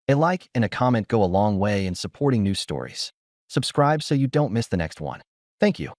A like and a comment go a long way in supporting news stories. Subscribe so you don't miss the next one. Thank you.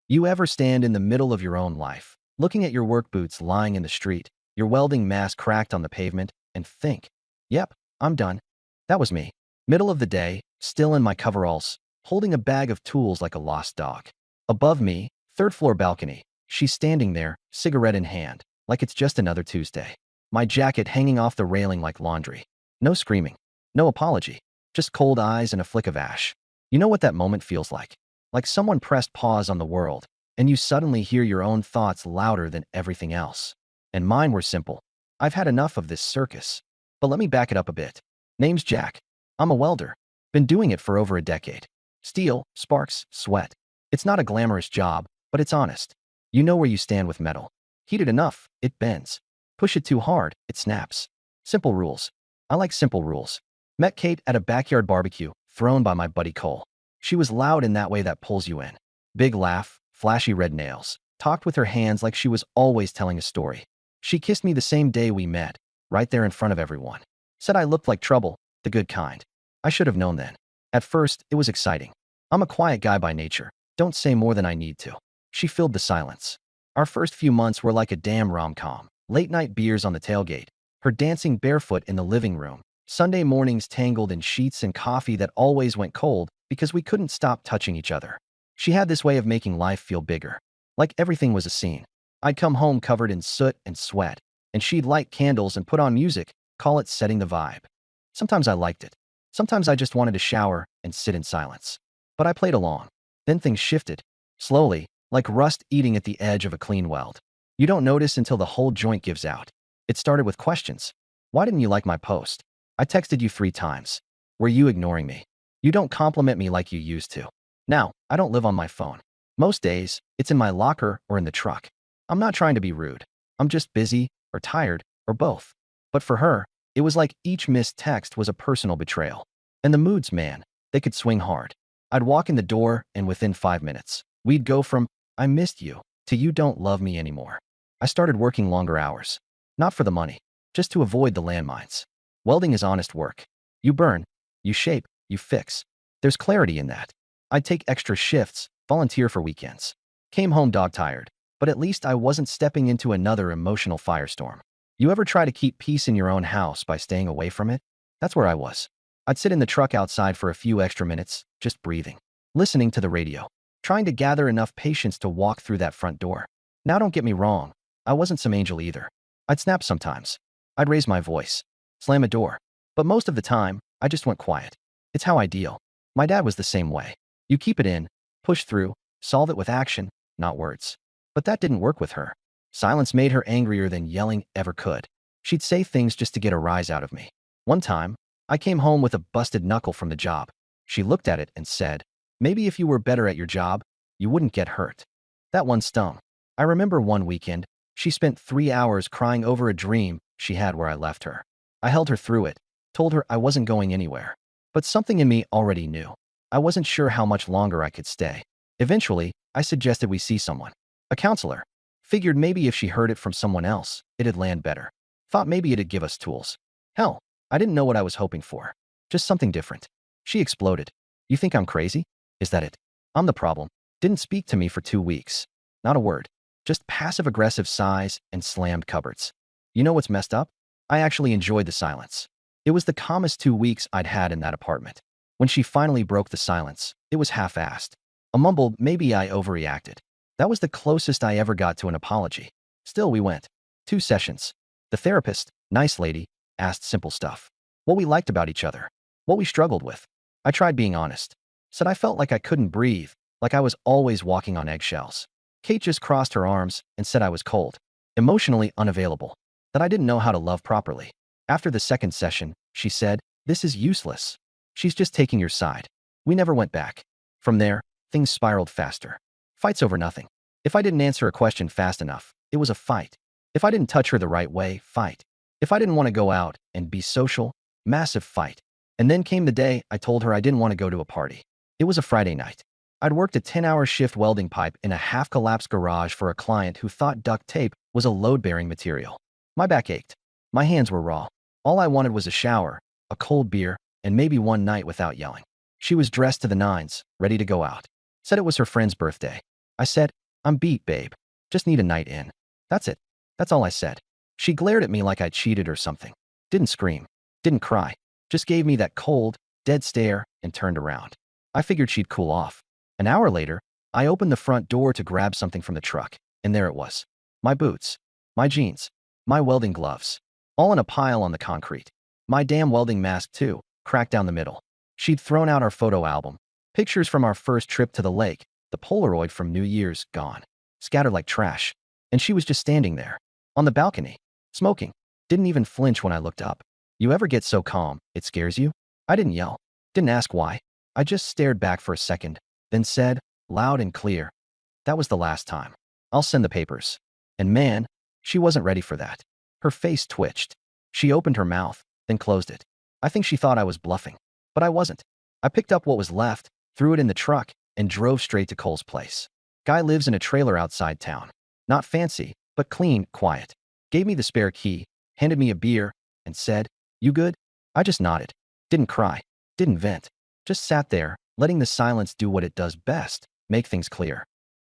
You ever stand in the middle of your own life, looking at your work boots lying in the street, your welding mask cracked on the pavement, and think, yep, I'm done. That was me. Middle of the day, still in my coveralls, holding a bag of tools like a lost dog. Above me, third floor balcony, she's standing there, cigarette in hand, like it's just another Tuesday. My jacket hanging off the railing like laundry. No screaming, no apology, just cold eyes and a flick of ash. You know what that moment feels like? Like someone pressed pause on the world, and you suddenly hear your own thoughts louder than everything else. And mine were simple. I've had enough of this circus. But let me back it up a bit. Name's Jack. I'm a welder. Been doing it for over a decade. Steel, sparks, sweat. It's not a glamorous job, but it's honest. You know where you stand with metal. Heat it enough, it bends. Push it too hard, it snaps. Simple rules. I like simple rules. Met Kate at a backyard barbecue, thrown by my buddy Cole. She was loud in that way that pulls you in. Big laugh, flashy red nails. Talked with her hands like she was always telling a story. She kissed me the same day we met, right there in front of everyone. Said I looked like trouble, the good kind. I should have known then. At first, it was exciting. I'm a quiet guy by nature. Don't say more than I need to. She filled the silence. Our first few months were like a damn rom-com. Late-night beers on the tailgate. Her dancing barefoot in the living room. Sunday mornings tangled in sheets and coffee that always went cold because we couldn't stop touching each other. She had this way of making life feel bigger. Like everything was a scene. I'd come home covered in soot and sweat, and she'd light candles and put on music, call it setting the vibe. Sometimes I liked it. Sometimes I just wanted to shower and sit in silence. But I played along. Then things shifted. Slowly, like rust eating at the edge of a clean weld. You don't notice until the whole joint gives out. It started with questions. Why didn't you like my post? I texted you 3 times. Were you ignoring me? You don't compliment me like you used to. Now, I don't live on my phone. Most days, it's in my locker or in the truck. I'm not trying to be rude. I'm just busy, or tired, or both. But for her, it was like each missed text was a personal betrayal. And the moods, man, they could swing hard. I'd walk in the door, and within 5 minutes, we'd go from, I missed you, to you don't love me anymore. I started working longer hours. Not for the money, just to avoid the landmines. Welding is honest work. You burn, you shape, you fix. There's clarity in that. I'd take extra shifts, volunteer for weekends. Came home dog-tired, but at least I wasn't stepping into another emotional firestorm. You ever try to keep peace in your own house by staying away from it? That's where I was. I'd sit in the truck outside for a few extra minutes, just breathing, listening to the radio, trying to gather enough patience to walk through that front door. Now don't get me wrong, I wasn't some angel either. I'd snap sometimes. I'd raise my voice, slam a door. But most of the time, I just went quiet. It's how I deal. My dad was the same way. You keep it in, push through, solve it with action, not words. But that didn't work with her. Silence made her angrier than yelling ever could. She'd say things just to get a rise out of me. One time, I came home with a busted knuckle from the job. She looked at it and said, maybe if you were better at your job, you wouldn't get hurt. That one stung. I remember one weekend, she spent 3 hours crying over a dream she had where I left her. I held her through it, told her I wasn't going anywhere. But something in me already knew. I wasn't sure how much longer I could stay. Eventually, I suggested we see someone. A counselor. Figured maybe if she heard it from someone else, it'd land better. Thought maybe it'd give us tools. Hell, I didn't know what I was hoping for. Just something different. She exploded. You think I'm crazy? Is that it? I'm the problem. Didn't speak to me for 2 weeks. Not a word. Just passive-aggressive sighs and slammed cupboards. You know what's messed up? I actually enjoyed the silence. It was the calmest 2 weeks I'd had in that apartment. When she finally broke the silence, it was half-assed. A mumbled, maybe I overreacted. That was the closest I ever got to an apology. Still, we went. 2 sessions. The therapist, nice lady, asked simple stuff. What we liked about each other. What we struggled with. I tried being honest. Said I felt like I couldn't breathe, like I was always walking on eggshells. Kate just crossed her arms and said I was cold, emotionally unavailable, that I didn't know how to love properly. After the second session, she said, this is useless. She's just taking your side. We never went back. From there, things spiraled faster. Fights over nothing. If I didn't answer a question fast enough, it was a fight. If I didn't touch her the right way, fight. If I didn't want to go out and be social, massive fight. And then came the day I told her I didn't want to go to a party. It was a Friday night. I'd worked a 10-hour shift welding pipe in a half-collapsed garage for a client who thought duct tape was a load-bearing material. My back ached. My hands were raw. All I wanted was a shower, a cold beer, and maybe one night without yelling. She was dressed to the nines, ready to go out. Said it was her friend's birthday. I said, "I'm beat, babe. Just need a night in." That's it. That's all I said. She glared at me like I cheated or something. Didn't scream. Didn't cry. Just gave me that cold, dead stare and turned around. I figured she'd cool off. An hour later, I opened the front door to grab something from the truck, and there it was. My boots. My jeans. My welding gloves. All in a pile on the concrete. My damn welding mask, too, cracked down the middle. She'd thrown out our photo album. Pictures from our first trip to the lake, the Polaroid from New Year's, gone. Scattered like trash. And she was just standing there. On the balcony. Smoking. Didn't even flinch when I looked up. You ever get so calm, it scares you? I didn't yell. Didn't ask why. I just stared back for a second, then said, loud and clear, "That was the last time. I'll send the papers." And man, she wasn't ready for that. Her face twitched. She opened her mouth, then closed it. I think she thought I was bluffing. But I wasn't. I picked up what was left, threw it in the truck, and drove straight to Cole's place. Guy lives in a trailer outside town. Not fancy, but clean, quiet. Gave me the spare key, handed me a beer, and said, "You good?" I just nodded. Didn't cry. Didn't vent. Just sat there, letting the silence do what it does best, make things clear.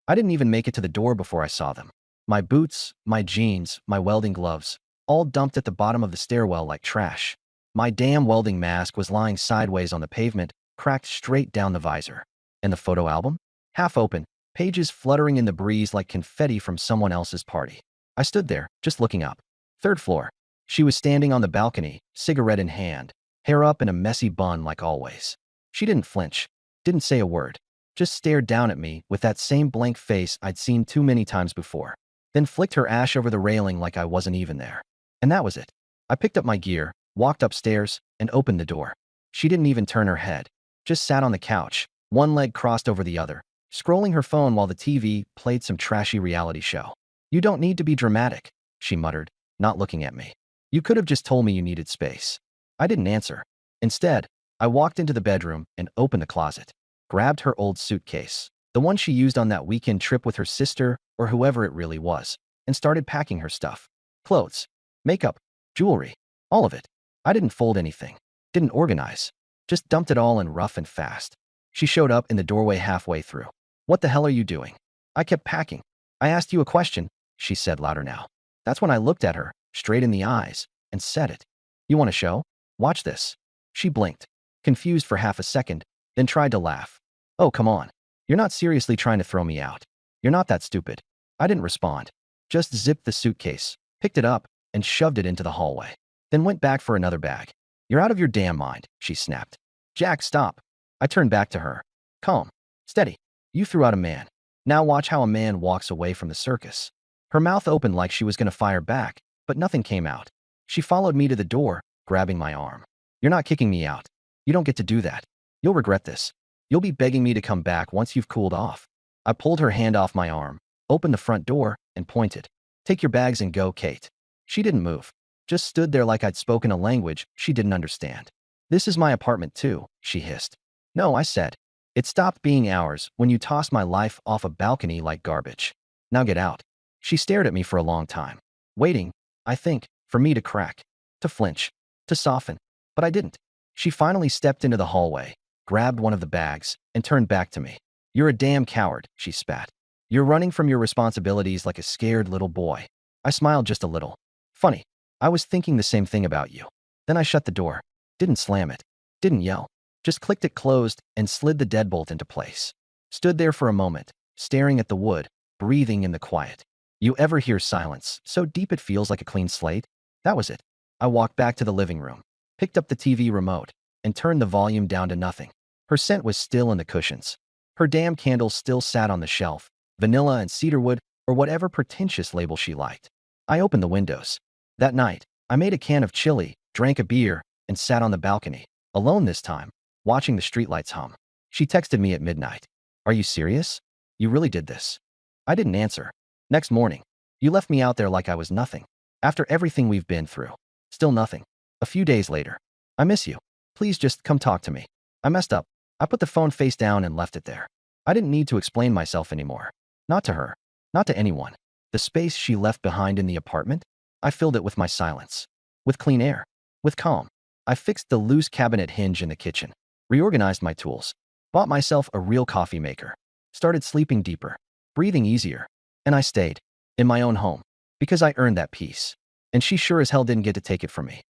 I didn't even make it to the door before I saw them. My boots, my jeans, my welding gloves, all dumped at the bottom of the stairwell like trash. My damn welding mask was lying sideways on the pavement, cracked straight down the visor. And the photo album? Half open, pages fluttering in the breeze like confetti from someone else's party. I stood there, just looking up. Third floor. She was standing on the balcony, cigarette in hand, hair up in a messy bun like always. She didn't flinch, didn't say a word, just stared down at me with that same blank face I'd seen too many times before, then flicked her ash over the railing like I wasn't even there. And that was it. I picked up my gear, walked upstairs, and opened the door. She didn't even turn her head, just sat on the couch, one leg crossed over the other, scrolling her phone while the TV played some trashy reality show. "You don't need to be dramatic," she muttered, not looking at me. "You could have just told me you needed space." I didn't answer. Instead, I walked into the bedroom and opened the closet, grabbed her old suitcase, the one she used on that weekend trip with her sister or whoever it really was, and started packing her stuff. Clothes, makeup, jewelry, all of it. I didn't fold anything, didn't organize, just dumped it all in rough and fast. She showed up in the doorway halfway through. "What the hell are you doing?" I kept packing. "I asked you a question," she said louder now. That's when I looked at her, straight in the eyes, and said it. "You want a show? Watch this." She blinked, confused for half a second, then tried to laugh. "Oh, come on. You're not seriously trying to throw me out. You're not that stupid." I didn't respond. Just zipped the suitcase, picked it up, and shoved it into the hallway. Then went back for another bag. "You're out of your damn mind," she snapped. "Jack, stop." I turned back to her. "Calm. Steady. You threw out a man. Now watch how a man walks away from the circus." Her mouth opened like she was going to fire back, but nothing came out. She followed me to the door, grabbing my arm. "You're not kicking me out. You don't get to do that. You'll regret this. You'll be begging me to come back once you've cooled off." I pulled her hand off my arm, opened the front door, and pointed. "Take your bags and go, Kate." She didn't move, just stood there like I'd spoken a language she didn't understand. "This is my apartment too," she hissed. "No," I said. "It stopped being ours when you tossed my life off a balcony like garbage. Now get out." She stared at me for a long time, waiting, I think, for me to crack, to flinch, to soften. But I didn't. She finally stepped into the hallway, grabbed one of the bags, and turned back to me. "You're a damn coward," she spat. "You're running from your responsibilities like a scared little boy." I smiled just a little. Funny. I was thinking the same thing about you. Then I shut the door. Didn't slam it. Didn't yell. Just clicked it closed and slid the deadbolt into place. Stood there for a moment, staring at the wood, breathing in the quiet. You ever hear silence so deep it feels like a clean slate? That was it. I walked back to the living room, picked up the TV remote, and turned the volume down to nothing. Her scent was still in the cushions. Her damn candle still sat on the shelf, vanilla and cedarwood, or whatever pretentious label she liked. I opened the windows. That night, I made a can of chili, drank a beer, and sat on the balcony, alone this time, watching the streetlights hum. She texted me at midnight. "Are you serious? You really did this?" I didn't answer. Next morning, "You left me out there like I was nothing. After everything we've been through. Still nothing." A few days later, "I miss you. Please just come talk to me." I messed up. I put the phone face down and left it there. I didn't need to explain myself anymore. Not to her. Not to anyone. The space she left behind in the apartment? I filled it with my silence. With clean air. With calm. I fixed the loose cabinet hinge in the kitchen, reorganized my tools, bought myself a real coffee maker, started sleeping deeper, breathing easier, and I stayed in my own home because I earned that peace. And she sure as hell didn't get to take it from me.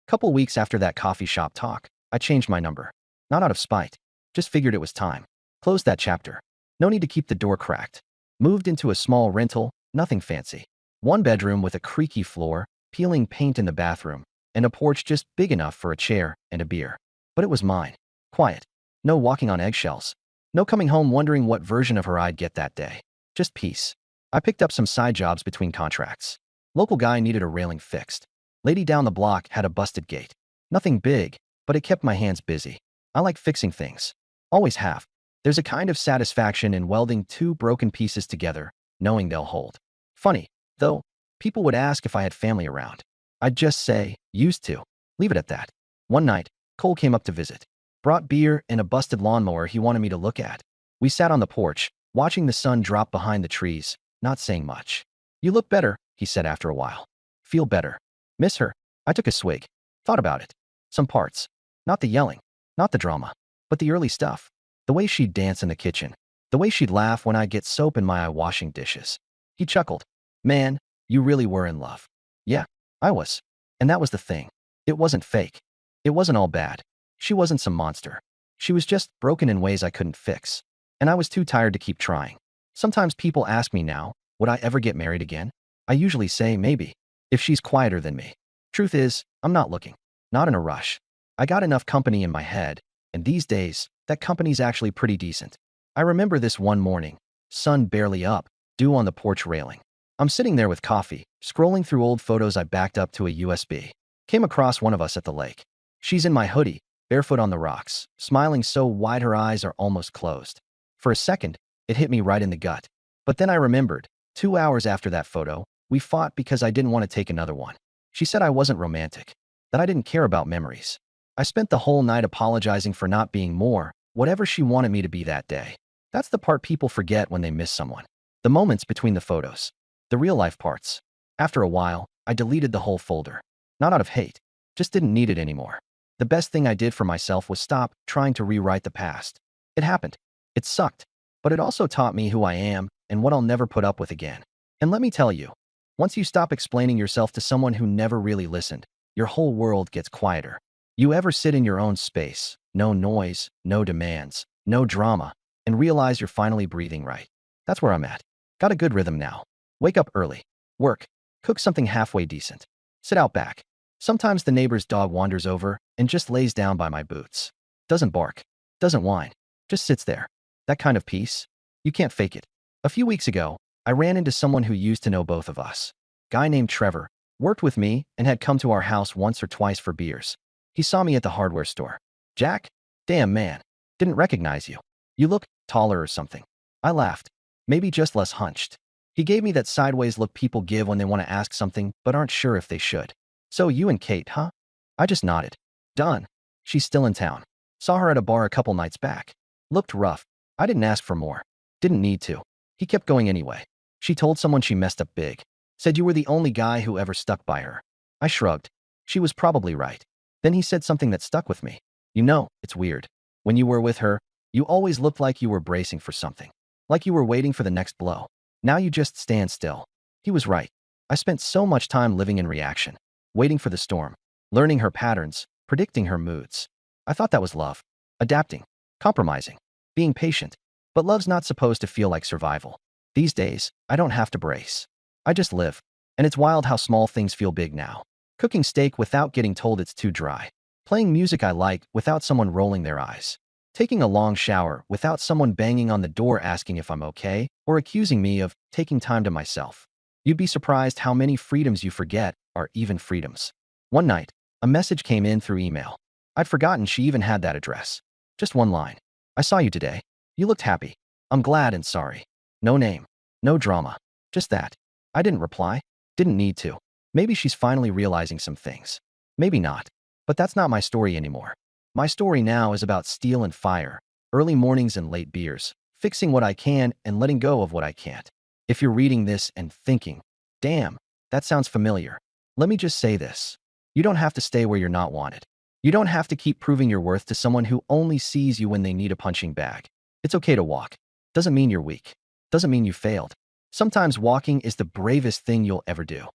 Couple weeks after that coffee shop talk, I changed my number. Not out of spite, just figured it was time. Closed that chapter. No need to keep the door cracked. Moved into a small rental, nothing fancy. One bedroom with a creaky floor, peeling paint in the bathroom, and a porch just big enough for a chair and a beer. But it was mine. Quiet. No walking on eggshells. No coming home wondering what version of her I'd get that day. Just peace. I picked up some side jobs between contracts. Local guy needed a railing fixed. Lady down the block had a busted gate. Nothing big, but it kept my hands busy. I like fixing things. Always have. There's a kind of satisfaction in welding two broken pieces together, knowing they'll hold. Funny, though, people would ask if I had family around. I'd just say, used to. Leave it at that. One night, Cole came up to visit. Brought beer and a busted lawnmower he wanted me to look at. We sat on the porch, watching the sun drop behind the trees, not saying much. You look better, he said after a while. Feel better. Miss her. I took a swig. Thought about it. Some parts. Not the yelling. Not the drama. But the early stuff. The way she'd dance in the kitchen. The way she'd laugh when I'd get soap in my eye washing dishes. He chuckled. Man, you really were in love. Yeah, I was. And that was the thing. It wasn't fake. It wasn't all bad. She wasn't some monster. She was just broken in ways I couldn't fix. And I was too tired to keep trying. Sometimes people ask me now, would I ever get married again? I usually say maybe, if she's quieter than me. Truth is, I'm not looking. Not in a rush. I got enough company in my head, and these days, that company's actually pretty decent. I remember this one morning, sun barely up, dew on the porch railing. I'm sitting there with coffee, scrolling through old photos I backed up to a USB. Came across one of us at the lake. She's in my hoodie, barefoot on the rocks, smiling so wide her eyes are almost closed. For a second, it hit me right in the gut. But then I remembered, 2 hours after that photo, we fought because I didn't want to take another one. She said I wasn't romantic, that I didn't care about memories. I spent the whole night apologizing for not being more, whatever she wanted me to be that day. That's the part people forget when they miss someone. The moments between the photos. The real-life parts. After a while, I deleted the whole folder. Not out of hate. Just didn't need it anymore. The best thing I did for myself was stop trying to rewrite the past. It happened. It sucked. But it also taught me who I am and what I'll never put up with again. And let me tell you, once you stop explaining yourself to someone who never really listened, your whole world gets quieter. You ever sit in your own space, no noise, no demands, no drama, and realize you're finally breathing right? That's where I'm at. Got a good rhythm now. Wake up early. Work. Cook something halfway decent. Sit out back. Sometimes the neighbor's dog wanders over and just lays down by my boots. Doesn't bark. Doesn't whine. Just sits there. That kind of peace. You can't fake it. A few weeks ago, I ran into someone who used to know both of us. Guy named Trevor. Worked with me and had come to our house once or twice for beers. He saw me at the hardware store. Jack? Damn man. Didn't recognize you. You look taller or something. I laughed. Maybe just less hunched. He gave me that sideways look people give when they want to ask something but aren't sure if they should. So you and Kate, huh? I just nodded. Done. She's still in town. Saw her at a bar a couple nights back. Looked rough. I didn't ask for more. Didn't need to. He kept going anyway. She told someone she messed up big. Said you were the only guy who ever stuck by her. I shrugged. She was probably right. Then he said something that stuck with me. You know, it's weird. When you were with her, you always looked like you were bracing for something. Like you were waiting for the next blow. Now you just stand still. He was right. I spent so much time living in reaction. Waiting for the storm. Learning her patterns. Predicting her moods. I thought that was love. Adapting. Compromising. Being patient. But love's not supposed to feel like survival. These days, I don't have to brace. I just live. And it's wild how small things feel big now. Cooking steak without getting told it's too dry. Playing music I like without someone rolling their eyes. Taking a long shower without someone banging on the door asking if I'm okay or accusing me of taking time to myself. You'd be surprised how many freedoms you forget are even freedoms. One night, a message came in through email. I'd forgotten she even had that address. Just one line. I saw you today. You looked happy. I'm glad and sorry. No name. No drama. Just that. I didn't reply. Didn't need to. Maybe she's finally realizing some things. Maybe not. But that's not my story anymore. My story now is about steel and fire, early mornings and late beers, fixing what I can and letting go of what I can't. If you're reading this and thinking, damn, that sounds familiar, let me just say this. You don't have to stay where you're not wanted. You don't have to keep proving your worth to someone who only sees you when they need a punching bag. It's okay to walk. Doesn't mean you're weak. Doesn't mean you failed. Sometimes walking is the bravest thing you'll ever do.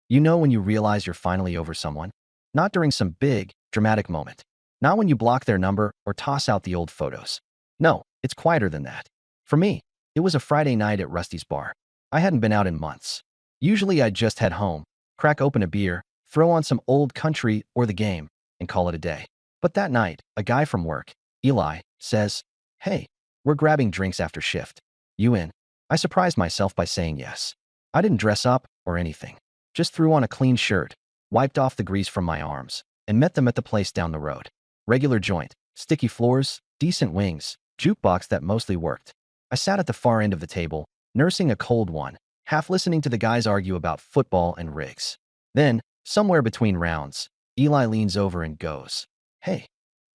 You know when you realize you're finally over someone? Not during some big, dramatic moment. Not when you block their number or toss out the old photos. No, it's quieter than that. For me, it was a Friday night at Rusty's bar. I hadn't been out in months. Usually I'd just head home, crack open a beer, throw on some old country or the game, and call it a day. But that night, a guy from work, Eli, says, "Hey, we're grabbing drinks after shift. You in?" I surprised myself by saying yes. I didn't dress up or anything. Just threw on a clean shirt, wiped off the grease from my arms, and met them at the place down the road. Regular joint, sticky floors, decent wings, jukebox that mostly worked. I sat at the far end of the table, nursing a cold one, half listening to the guys argue about football and rigs. Then, somewhere between rounds, Eli leans over and goes, "Hey,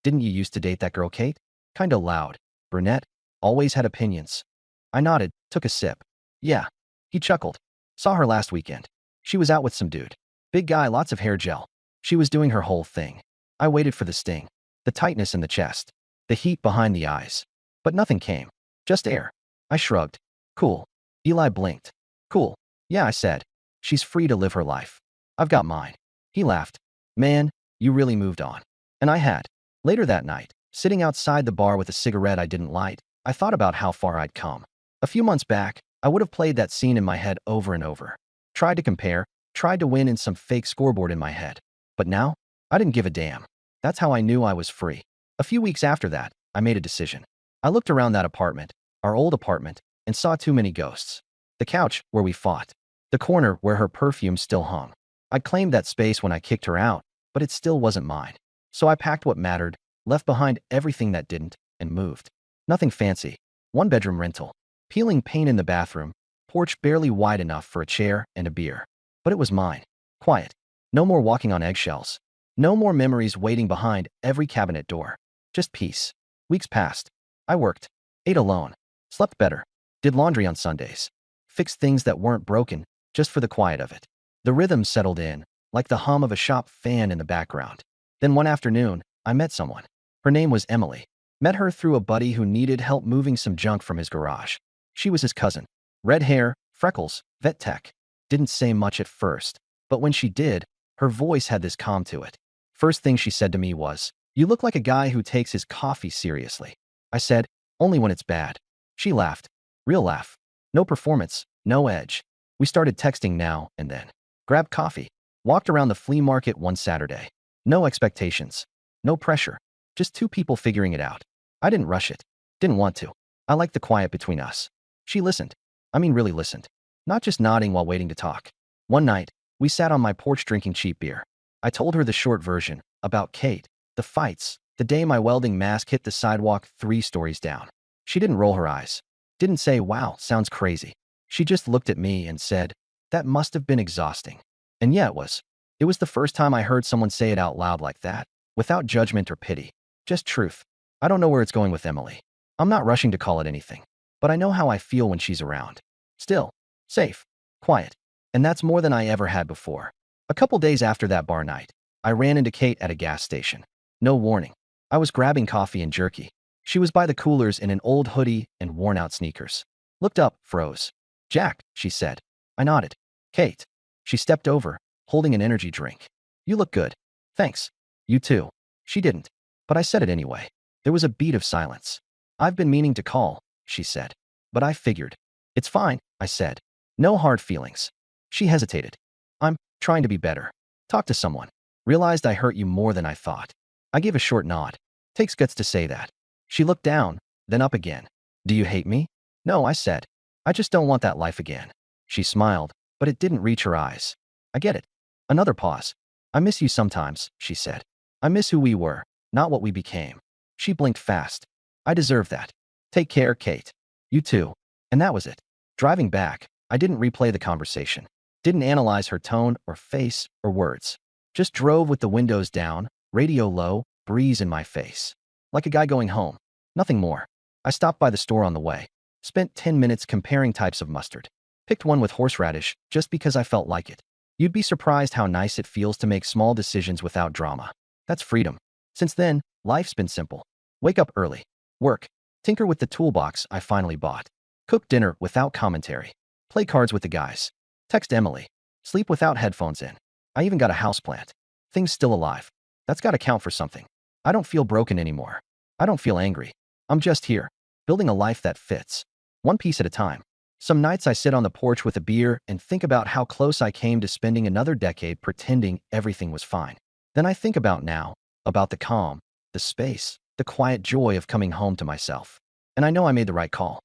didn't you used to date that girl Kate? Kinda loud, brunette, always had opinions." I nodded, took a sip. "Yeah." He chuckled. "Saw her last weekend. She was out with some dude. Big guy, lots of hair gel. She was doing her whole thing." I waited for the sting, the tightness in the chest, the heat behind the eyes. But nothing came. Just air. I shrugged. "Cool." Eli blinked. "Cool. Yeah," I said. "She's free to live her life. I've got mine." He laughed. "Man, you really moved on." And I had. Later that night, sitting outside the bar with a cigarette I didn't light, I thought about how far I'd come. A few months back, I would have played that scene in my head over and over. Tried to compare, tried to win in some fake scoreboard in my head. But now, I didn't give a damn. That's how I knew I was free. A few weeks after that, I made a decision. I looked around that apartment, our old apartment, and saw too many ghosts. The couch where we fought. The corner where her perfume still hung. I'd claimed that space when I kicked her out, but it still wasn't mine. So I packed what mattered, left behind everything that didn't, and moved. Nothing fancy. One-bedroom rental. Peeling paint in the bathroom. Porch barely wide enough for a chair and a beer. But it was mine. Quiet. No more walking on eggshells. No more memories waiting behind every cabinet door. Just peace. Weeks passed. I worked. Ate alone. Slept better. Did laundry on Sundays. Fixed things that weren't broken, just for the quiet of it. The rhythm settled in, like the hum of a shop fan in the background. Then one afternoon, I met someone. Her name was Emily. Met her through a buddy who needed help moving some junk from his garage. She was his cousin. Red hair, freckles, vet tech. Didn't say much at first, but when she did, her voice had this calm to it. First thing she said to me was, "You look like a guy who takes his coffee seriously." I said, "Only when it's bad." She laughed. Real laugh. No performance, no edge. We started texting now and then. Grabbed coffee. Walked around the flea market one Saturday. No expectations. No pressure. Just two people figuring it out. I didn't rush it. Didn't want to. I liked the quiet between us. She listened. I mean really listened. Not just nodding while waiting to talk. One night, we sat on my porch drinking cheap beer. I told her the short version, about Kate, the fights, the day my welding mask hit the sidewalk 3 stories down. She didn't roll her eyes. Didn't say, "Wow, sounds crazy." She just looked at me and said, "That must have been exhausting." And yeah, it was. It was the first time I heard someone say it out loud like that, without judgment or pity. Just truth. I don't know where it's going with Emily. I'm not rushing to call it anything. But I know how I feel when she's around. Still. Safe. Quiet. And that's more than I ever had before. A couple days after that bar night, I ran into Kate at a gas station. No warning. I was grabbing coffee and jerky. She was by the coolers in an old hoodie and worn-out sneakers. Looked up, froze. "Jack," she said. I nodded. "Kate." She stepped over, holding an energy drink. "You look good." "Thanks." "You too." She didn't. But I said it anyway. There was a beat of silence. "I've been meaning to call," she said. "But I figured." "It's fine," I said. "No hard feelings." She hesitated. "I'm trying to be better. Talk to someone. Realized I hurt you more than I thought." I gave a short nod. Takes guts to say that. She looked down, then up again. "Do you hate me?" "No," I said. "I just don't want that life again." She smiled, but it didn't reach her eyes. "I get it." Another pause. "I miss you sometimes," she said. "I miss who we were, not what we became." She blinked fast. "I deserve that. Take care, Kate." "You too." And that was it. Driving back, I didn't replay the conversation. Didn't analyze her tone or face or words. Just drove with the windows down, radio low, breeze in my face. Like a guy going home. Nothing more. I stopped by the store on the way. Spent 10 minutes comparing types of mustard. Picked one with horseradish just because I felt like it. You'd be surprised how nice it feels to make small decisions without drama. That's freedom. Since then, life's been simple. Wake up early. Work. Tinker with the toolbox I finally bought. Cook dinner without commentary. Play cards with the guys. Text Emily. Sleep without headphones in. I even got a houseplant. Things still alive. That's gotta count for something. I don't feel broken anymore. I don't feel angry. I'm just here, building a life that fits. One piece at a time. Some nights I sit on the porch with a beer and think about how close I came to spending another decade pretending everything was fine. Then I think about now, about the calm, the space, the quiet joy of coming home to myself. And I know I made the right call.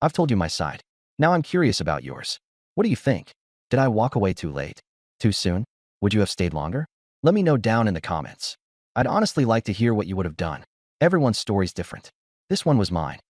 I've told you my side. Now I'm curious about yours. What do you think? Did I walk away too late? Too soon? Would you have stayed longer? Let me know down in the comments. I'd honestly like to hear what you would have done. Everyone's story's different. This one was mine.